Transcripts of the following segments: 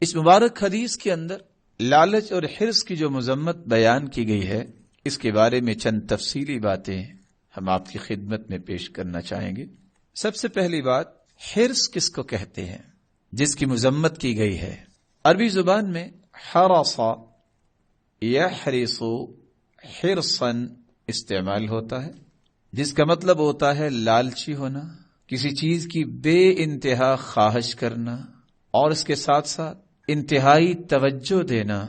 اس مبارک حدیث کے اندر لالچ اور حرص کی جو مذمت بیان کی گئی ہے، اس کے بارے میں چند تفصیلی باتیں ہم آپ کی خدمت میں پیش کرنا چاہیں گے۔ سب سے پہلی بات، حرص کس کو کہتے ہیں جس کی مذمت کی گئی ہے؟ عربی زبان میں حرص یحرص حرصا استعمال ہوتا ہے، جس کا مطلب ہوتا ہے لالچی ہونا، کسی چیز کی بے انتہا خواہش کرنا، اور اس کے ساتھ ساتھ انتہائی توجہ دینا۔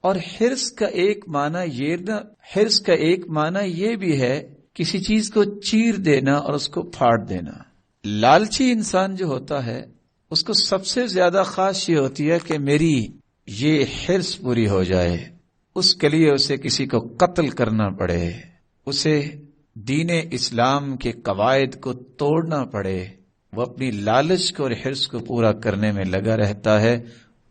اور حرص کا ایک معنی یہ بھی ہے کسی چیز کو چیر دینا اور اس کو پھاڑ دینا۔ لالچی انسان جو ہوتا ہے اس کو سب سے زیادہ خواہش یہ ہوتی ہے کہ میری یہ حرص پوری ہو جائے، اس کے لیے اسے کسی کو قتل کرنا پڑے، اسے دین اسلام کے قواعد کو توڑنا پڑے۔ وہ اپنی لالچ کو اور حرص کو پورا کرنے میں لگا رہتا ہے،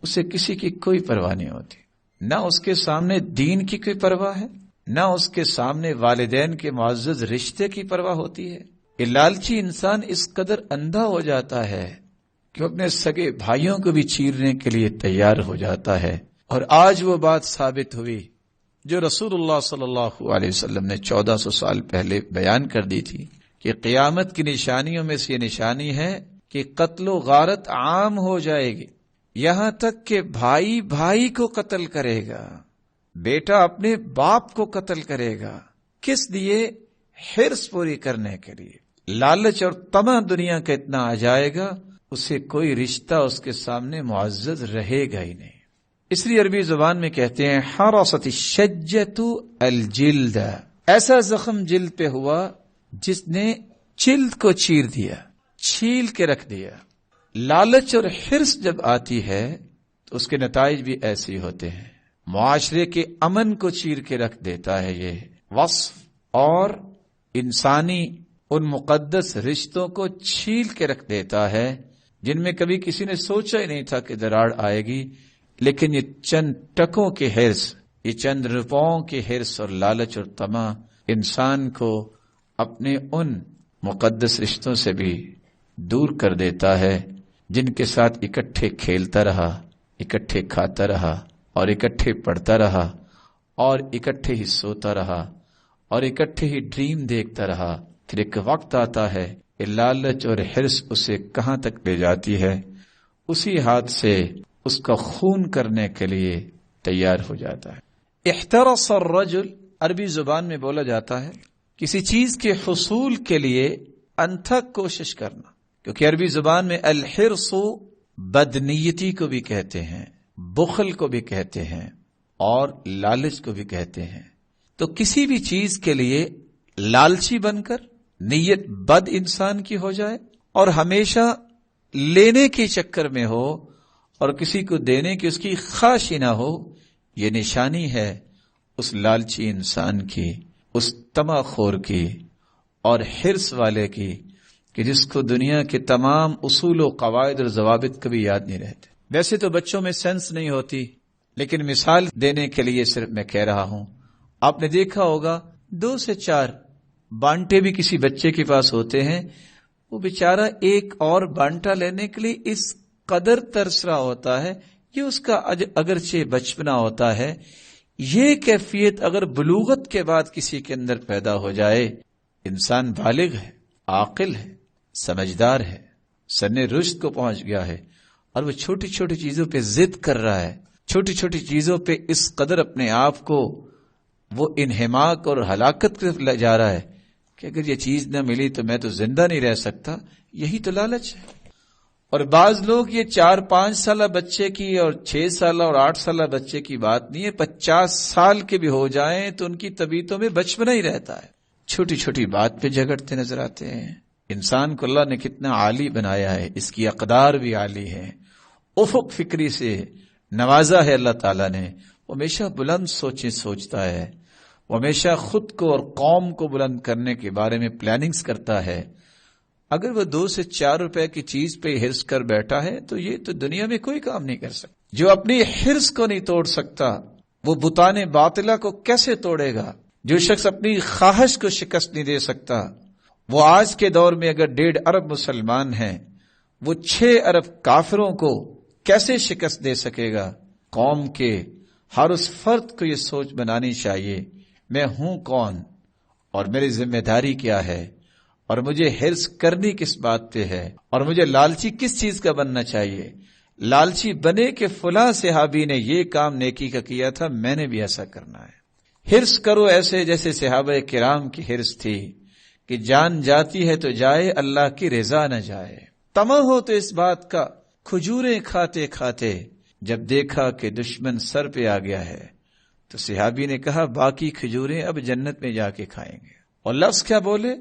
اسے کسی کی کوئی پرواہ نہیں ہوتی، نہ اس کے سامنے دین کی کوئی پرواہ ہے، نہ اس کے سامنے والدین کے معزز رشتے کی پرواہ ہوتی ہے۔ یہ لالچی انسان اس قدر اندھا ہو جاتا ہے کہ اپنے سگے بھائیوں کو بھی چیرنے کے لیے تیار ہو جاتا ہے۔ اور آج وہ بات ثابت ہوئی جو رسول اللہ صلی اللہ علیہ وسلم نے 1400 سال پہلے بیان کر دی تھی کہ قیامت کی نشانیوں میں سے یہ نشانی ہے کہ قتل و غارت عام ہو جائے گی، یہاں تک کہ بھائی بھائی کو قتل کرے گا، بیٹا اپنے باپ کو قتل کرے گا۔ کس لیے؟ حرص پوری کرنے کے لیے۔ لالچ اور طمع دنیا کا اتنا آ جائے گا، اسے کوئی رشتہ اس کے سامنے معزز رہے گا ہی نہیں۔ اس لیے عربی زبان میں کہتے ہیں حرست الشجۃ الجلد، ایسا زخم جلد پہ ہوا جس نے جلد کو چیر دیا، چھیل کے رکھ دیا۔ لالچ اور حرص جب آتی ہے تو اس کے نتائج بھی ایسے ہوتے ہیں، معاشرے کے امن کو چیر کے رکھ دیتا ہے یہ وصف، اور انسانی ان مقدس رشتوں کو چھیل کے رکھ دیتا ہے جن میں کبھی کسی نے سوچا ہی نہیں تھا کہ دراڑ آئے گی۔ لیکن یہ چند ٹکوں کے حرص، یہ چند روپوں کے حرص اور لالچ اور طمع انسان کو اپنے ان مقدس رشتوں سے بھی دور کر دیتا ہے جن کے ساتھ اکٹھے کھیلتا رہا، اکٹھے کھاتا رہا، اور اکٹھے پڑھتا رہا، اور اکٹھے ہی سوتا رہا، اور اکٹھے ہی ڈریم دیکھتا رہا۔ پھر ایک وقت آتا ہے کہ لالچ اور حرص اسے کہاں تک لے جاتی ہے، اسی ہاتھ سے اس کا خون کرنے کے لیے تیار ہو جاتا ہے۔ احترس الرجل عربی زبان میں بولا جاتا ہے کسی چیز کے حصول کے لیے انتھک کوشش کرنا، کیونکہ عربی زبان میں الحرص بدنیتی کو بھی کہتے ہیں، بخل کو بھی کہتے ہیں، اور لالچ کو بھی کہتے ہیں۔ تو کسی بھی چیز کے لیے لالچی بن کر نیت بد انسان کی ہو جائے اور ہمیشہ لینے کے چکر میں ہو اور کسی کو دینے کی اس کی خواہش ہی نہ ہو، یہ نشانی ہے اس لالچی انسان کی، اس طمع خور کی اور حرص والے کی کہ جس کو دنیا کے تمام اصول و قواعد اور ضوابط کبھی یاد نہیں رہتے۔ ویسے تو بچوں میں سینس نہیں ہوتی، لیکن مثال دینے کے لیے صرف میں کہہ رہا ہوں۔ آپ نے دیکھا ہوگا 2 سے 4 بانٹے بھی کسی بچے کے پاس ہوتے ہیں، وہ بیچارہ ایک اور بانٹا لینے کے لیے اس قدر ترس رہا ہوتا ہے، یہ اس کا اگرچہ بچپنا ہوتا ہے۔ یہ کیفیت اگر بلوغت کے بعد کسی کے اندر پیدا ہو جائے، انسان بالغ ہے، عاقل ہے، سمجھدار ہے، سن رشد کو پہنچ گیا ہے، اور وہ چھوٹی چھوٹی چیزوں پہ ضد کر رہا ہے، چھوٹی چھوٹی چیزوں پہ اس قدر اپنے آپ کو وہ انہماک اور ہلاکت کی طرف لے جا رہا ہے کہ اگر یہ چیز نہ ملی تو میں تو زندہ نہیں رہ سکتا۔ یہی تو لالچ ہے۔ اور بعض لوگ یہ 4-5 سالہ بچے کی اور 6 سالہ اور 8 سالہ بچے کی بات نہیں ہے، 50 سال کے بھی ہو جائیں تو ان کی طبیعتوں میں بچپنا ہی رہتا ہے، چھوٹی چھوٹی بات پہ جھگڑتے نظر آتے ہیں۔ انسان کو اللہ نے کتنا عالی بنایا ہے، اس کی اقدار بھی عالی ہے، افق فکری سے نوازا ہے اللہ تعالیٰ نے۔ وہ ہمیشہ بلند سوچیں سوچتا ہے، وہ ہمیشہ خود کو اور قوم کو بلند کرنے کے بارے میں پلاننگز کرتا ہے۔ اگر وہ 2 سے 4 روپے کی چیز پہ حرص کر بیٹھا ہے تو یہ تو دنیا میں کوئی کام نہیں کر سکتا۔ جو اپنی حرص کو نہیں توڑ سکتا وہ بتان باطلہ کو کیسے توڑے گا؟ جو شخص اپنی خواہش کو شکست نہیں دے سکتا، وہ آج کے دور میں اگر 1.5 ارب مسلمان ہیں، وہ 6 ارب کافروں کو کیسے شکست دے سکے گا؟ قوم کے ہر اس فرد کو یہ سوچ بنانی چاہیے میں ہوں کون اور میری ذمہ داری کیا ہے، اور مجھے حرص کرنی کس بات پہ ہے، اور مجھے لالچی کس چیز کا بننا چاہیے۔ لالچی بنے کہ فلاں صحابی نے یہ کام نیکی کا کیا تھا، میں نے بھی ایسا کرنا ہے۔ حرص کرو ایسے جیسے صحابہ کرام کی حرص تھی کہ جان جاتی ہے تو جائے، اللہ کی رضا نہ جائے۔ طمع ہو تو اس بات کا، کھجوریں کھاتے کھاتے جب دیکھا کہ دشمن سر پہ آ گیا ہے تو صحابی نے کہا باقی کھجوریں اب جنت میں جا کے کھائیں گے، اور لفظ کیا بولے؟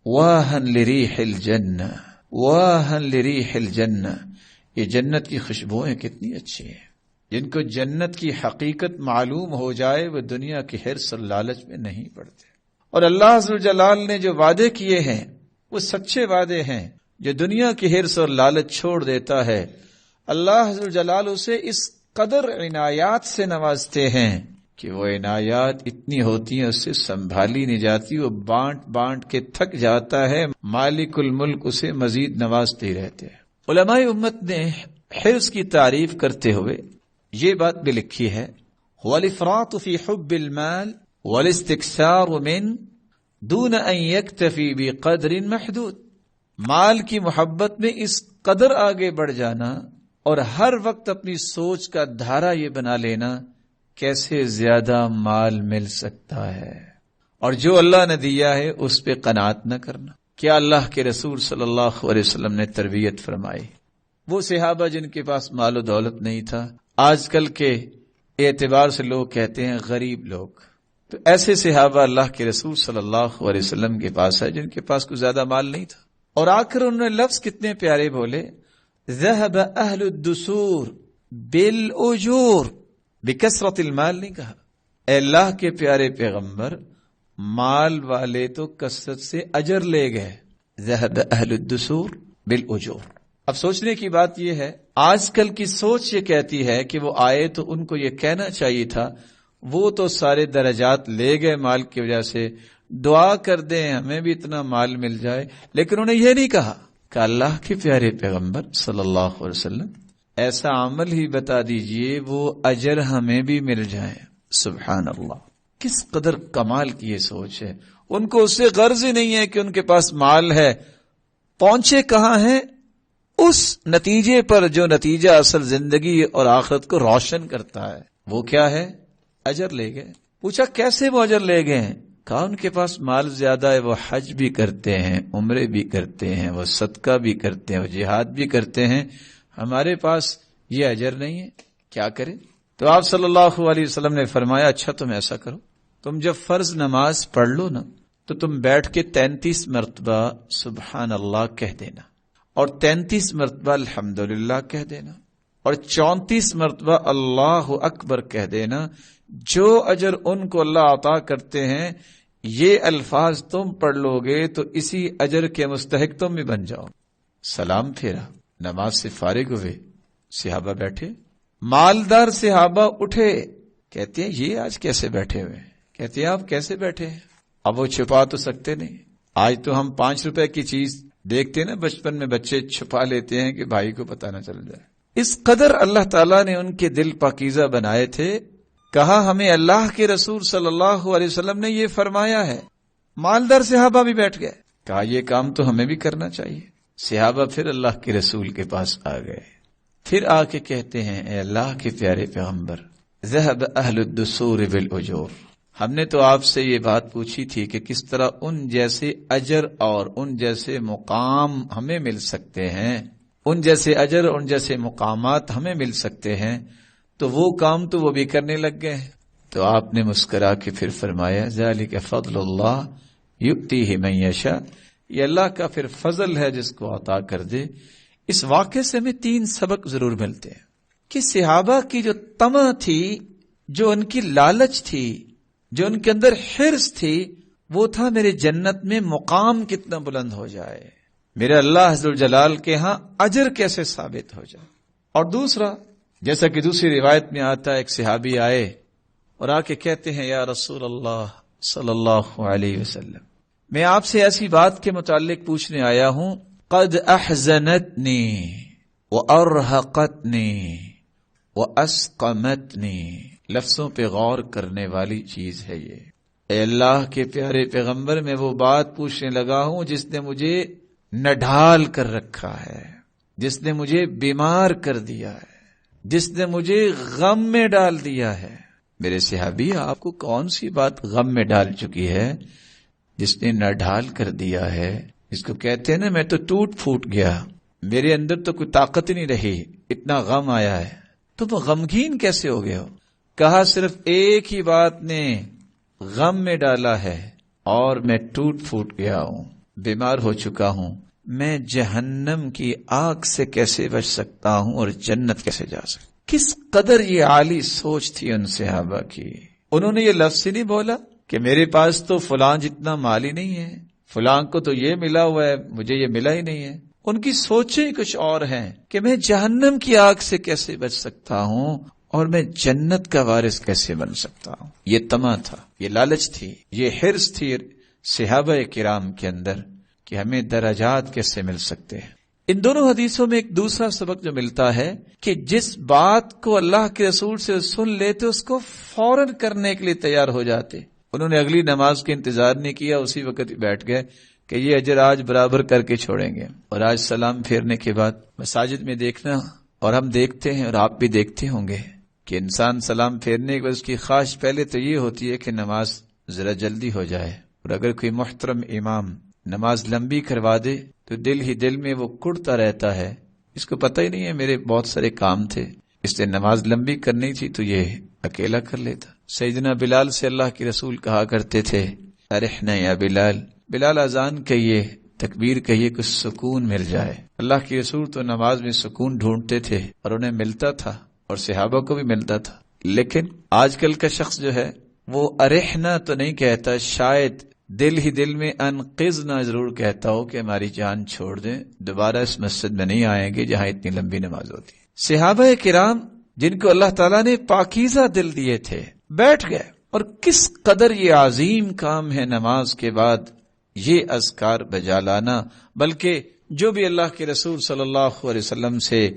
واہن لریح الجنہ، واہن لریح الجنہ۔ یہ جنت کی خوشبوئیں کتنی اچھی ہیں۔ جن کو جنت کی حقیقت معلوم ہو جائے وہ دنیا کی حرص اور لالچ میں نہیں پڑتے، اور اللہ عز و جلال نے جو وعدے کیے ہیں وہ سچے وعدے ہیں۔ جو دنیا کی حرص اور لالچ چھوڑ دیتا ہے، اللہ عز و جلال اسے اس قدر عنایات سے نوازتے ہیں کہ وہ عنایات اتنی ہوتی ہیں اس سے سنبھالی نہیں جاتی، وہ بانٹ بانٹ کے تھک جاتا ہے، مالک الملک اسے مزید نوازتے رہتے ہیں۔ علماء امت نے حرص کی تعریف کرتے ہوئے یہ بات بھی لکھی ہے، والافراط فی حب المال والاستکثار من دون ان یکتفی بقدر محدود۔ مال کی محبت میں اس قدر آگے بڑھ جانا اور ہر وقت اپنی سوچ کا دھارا یہ بنا لینا کیسے زیادہ مال مل سکتا ہے، اور جو اللہ نے دیا ہے اس پہ قناعت نہ کرنا۔ کیا اللہ کے رسول صلی اللہ علیہ وسلم نے تربیت فرمائی؟ وہ صحابہ جن کے پاس مال و دولت نہیں تھا، آج کل کے اعتبار سے لوگ کہتے ہیں غریب لوگ، تو ایسے صحابہ اللہ کے رسول صلی اللہ علیہ وسلم کے پاس ہے جن کے پاس کوئی زیادہ مال نہیں تھا، اور آ کر انہوں نے لفظ کتنے پیارے بولے، ذهب اہل الدثور بالاجور، بکثرت المال نہیں کہا۔ اے اللہ کے پیارے پیغمبر، مال والے تو کثرت سے اجر لے گئے، ذهب اہل الدثور بالاجور۔ اب سوچنے کی بات یہ ہے، آج کل کی سوچ یہ کہتی ہے کہ وہ آئے تو ان کو یہ کہنا چاہیے تھا وہ تو سارے درجات لے گئے مال کی وجہ سے، دعا کر دیں ہمیں بھی اتنا مال مل جائے، لیکن انہوں نے یہ نہیں کہا کہ اللہ کے پیارے پیغمبر صلی اللہ علیہ وسلم ایسا عمل ہی بتا دیجئے وہ اجر ہمیں بھی مل جائے۔ سبحان اللہ، کس قدر کمال کی یہ سوچ ہے۔ ان کو اس سے غرض ہی نہیں ہے کہ ان کے پاس مال ہے، پہنچے کہاں ہیں؟ اس نتیجے پر جو نتیجہ اصل زندگی اور آخرت کو روشن کرتا ہے، وہ کیا ہے؟ اجر لے گئے۔ پوچھا کیسے وہ اجر لے گئے ہیں؟ کہا ان کے پاس مال زیادہ ہے، وہ حج بھی کرتے ہیں، عمرے بھی کرتے ہیں، وہ صدقہ بھی کرتے ہیں، وہ جہاد بھی کرتے ہیں، ہمارے پاس یہ اجر نہیں ہے، کیا کریں؟ تو آپ صلی اللہ علیہ وسلم نے فرمایا اچھا تم ایسا کرو، تم جب فرض نماز پڑھ لو نا تو تم بیٹھ کے 33 مرتبہ سبحان اللہ کہہ دینا، اور 33 مرتبہ الحمدللہ کہہ دینا، اور 34 مرتبہ اللہ اکبر کہہ دینا۔ جو اجر ان کو اللہ عطا کرتے ہیں یہ الفاظ تم پڑھ لو گے تو اسی اجر کے مستحق تم بھی بن جاؤ۔ سلام پھیرا، نماز سے فارغ ہوئے، صحابہ بیٹھے، مالدار صحابہ اٹھے، کہتے ہیں یہ آج کیسے بیٹھے ہوئے؟ کہتے ہیں آپ کیسے بیٹھے ہیں؟ اب وہ چھپا تو سکتے نہیں۔ آج تو ہم 5 روپے کی چیز دیکھتے ہیں نا، بچپن میں بچے چھپا لیتے ہیں کہ بھائی کو پتہ نہ چل جائے۔ اس قدر اللہ تعالیٰ نے ان کے دل پاکیزہ بنائے تھے۔ کہا ہمیں اللہ کے رسول صلی اللہ علیہ وسلم نے یہ فرمایا ہے۔ مالدار صحابہ بھی بیٹھ گئے، کہا یہ کام تو ہمیں بھی کرنا چاہیے۔ صحابہ پھر اللہ کے رسول کے پاس آ گئے، پھر آ کے کہتے ہیں اے اللہ کے پیارے پیغمبر، ذهب اہل الدثور بالاجور، ہم نے تو آپ سے یہ بات پوچھی تھی کہ کس طرح ان جیسے اجر اور ان جیسے مقام ہمیں مل سکتے ہیں، ان جیسے اجر ان جیسے مقامات ہمیں مل سکتے ہیں، تو وہ کام تو وہ بھی کرنے لگ گئے ہیں۔ تو آپ نے مسکرا کے پھر فرمایا ذالک فضل اللہ یؤتیہ من یشاء، یہ اللہ کا پھر فضل ہے جس کو عطا کر دے۔ اس واقعے سے ہمیں 3 سبق ضرور ملتے ہیں کہ صحابہ کی جو طمع تھی، جو ان کی لالچ تھی، جو ان کے اندر حرص تھی، وہ تھا میرے جنت میں مقام کتنا بلند ہو جائے، میرے اللہ عز و جلال کے ہاں اجر کیسے ثابت ہو جائے۔ اور دوسرا، جیسا کہ دوسری روایت میں آتا ہے، ایک صحابی آئے اور آ کے کہتے ہیں یا رسول اللہ صلی اللہ علیہ وسلم، میں آپ سے ایسی بات کے متعلق پوچھنے آیا ہوں، قد احزنتنی، وَأَرْهَقَتْنِي وَأَسْقَمَتْنِي، لفظوں پہ غور کرنے والی چیز ہے یہ۔ اے اللہ کے پیارے پیغمبر، میں وہ بات پوچھنے لگا ہوں جس نے مجھے نڈھال کر رکھا ہے، جس نے مجھے بیمار کر دیا ہے، جس نے مجھے غم میں ڈال دیا ہے۔ میرے صحابی، آپ کو کون سی بات غم میں ڈال چکی ہے جس نے نڈھال کر دیا ہے؟ اس کو کہتے ہیں نا، میں تو ٹوٹ پھوٹ گیا، میرے اندر تو کوئی طاقت ہی نہیں رہی، اتنا غم آیا ہے۔ تم غمگین کیسے ہو گئے ہو؟ کہا صرف ایک ہی بات نے غم میں ڈالا ہے اور میں ٹوٹ پھوٹ گیا ہوں، بیمار ہو چکا ہوں۔ میں جہنم کی آگ سے کیسے بچ سکتا ہوں اور جنت کیسے جا سکتا ہوں؟ کس قدر یہ عالی سوچ تھی ان صحابہ کی۔ انہوں نے یہ لفظ ہی نہیں بولا کہ میرے پاس تو فلاں جتنا مال ہی نہیں ہے، فلاں کو تو یہ ملا ہوا ہے، مجھے یہ ملا ہی نہیں ہے۔ ان کی سوچیں کچھ اور ہیں کہ میں جہنم کی آگ سے کیسے بچ سکتا ہوں اور میں جنت کا وارث کیسے بن سکتا ہوں۔ یہ طمع تھا، یہ لالچ تھی، یہ حرص تھی صحابہ کرام کے اندر کہ ہمیں درجات کیسے مل سکتے ہیں۔ ان دونوں حدیثوں میں ایک دوسرا سبق جو ملتا ہے کہ جس بات کو اللہ کے رسول سے سن لیتے اس کو فوراً کرنے کے لیے تیار ہو جاتے۔ انہوں نے اگلی نماز کا انتظار نہیں کیا، اسی وقت بیٹھ گئے کہ یہ اجر آج برابر کر کے چھوڑیں گے۔ اور آج سلام پھیرنے کے بعد مساجد میں دیکھنا، اور ہم دیکھتے ہیں اور آپ بھی دیکھتے ہوں گے کہ انسان سلام پھیرنے کے بعد اس کی خواہش پہلے تو یہ ہوتی ہے کہ نماز ذرا جلدی ہو جائے، اور اگر کوئی محترم امام نماز لمبی کروا دے تو دل ہی دل میں وہ کڑتا رہتا ہے، اس کو پتہ ہی نہیں ہے میرے بہت سارے کام تھے، اس نے نماز لمبی کرنی تھی تو یہ اکیلا کر لیتا۔ سیدنا بلال سے اللہ کے رسول کہا کرتے تھے، ارحنا یا بلال، بلال اذان کہیے، تکبیر کہیے، کچھ سکون مل جائے۔ اللہ کے رسول تو نماز میں سکون ڈھونڈتے تھے اور انہیں ملتا تھا اور صحابہ کو بھی ملتا تھا۔ لیکن آج کل کا شخص جو ہے وہ ارحنا تو نہیں کہتا، شاید دل ہی دل میں انقذنا ضرور کہتا ہو کہ ہماری جان چھوڑ دیں، دوبارہ اس مسجد میں نہیں آئیں گے جہاں اتنی لمبی نماز ہوتی ہے۔ صحابہ کرام جن کو اللہ تعالیٰ نے پاکیزہ دل دیے تھے بیٹھ گئے، اور کس قدر یہ عظیم کام ہے نماز کے بعد یہ اذکار بجا لانا، بلکہ جو بھی اللہ کے رسول صلی اللہ علیہ وسلم سے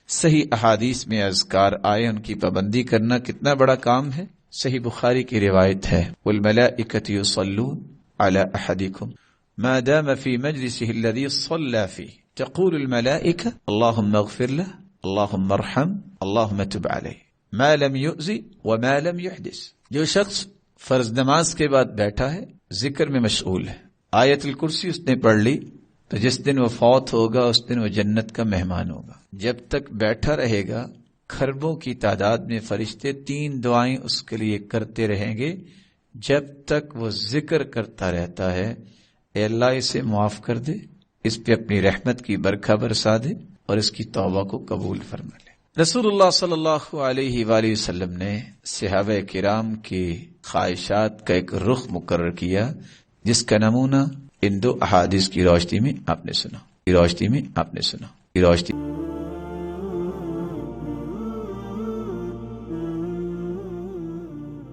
صحیح احادیث میں اذکار آئے ان کی پابندی کرنا کتنا بڑا کام ہے۔ صحیح بخاری کی روایت ہے، والملائکۃ یصلون علی احدکم ما دام فی مجلسہ الذی صلی فیہ تقول الملائکہ اللہم اغفر لہ اللہم ارحم اللہم تب علیہ ما لم یؤذی وما لم یحدث۔ جو شخص فرض نماز کے بعد بیٹھا ہے، ذکر میں مشغول ہے، آیت الکرسی اس نے پڑھ لی تو جس دن وہ فوت ہوگا اس دن وہ جنت کا مہمان ہوگا۔ جب تک بیٹھا رہے گا کھربوں کی تعداد میں فرشتے 3 دعائیں اس کے لیے کرتے رہیں گے جب تک وہ ذکر کرتا رہتا ہے، اے اللہ اسے معاف کر دے، اس پہ اپنی رحمت کی برکھا برسا دے اور اس کی توبہ کو قبول فرما لے۔ رسول اللہ صلی اللہ علیہ وآلہ وسلم نے صحابہ کرام کی خواہشات کا ایک رخ مقرر کیا جس کا نمونہ ان 2 احادیث کی روشنی میں آپ نے سنا۔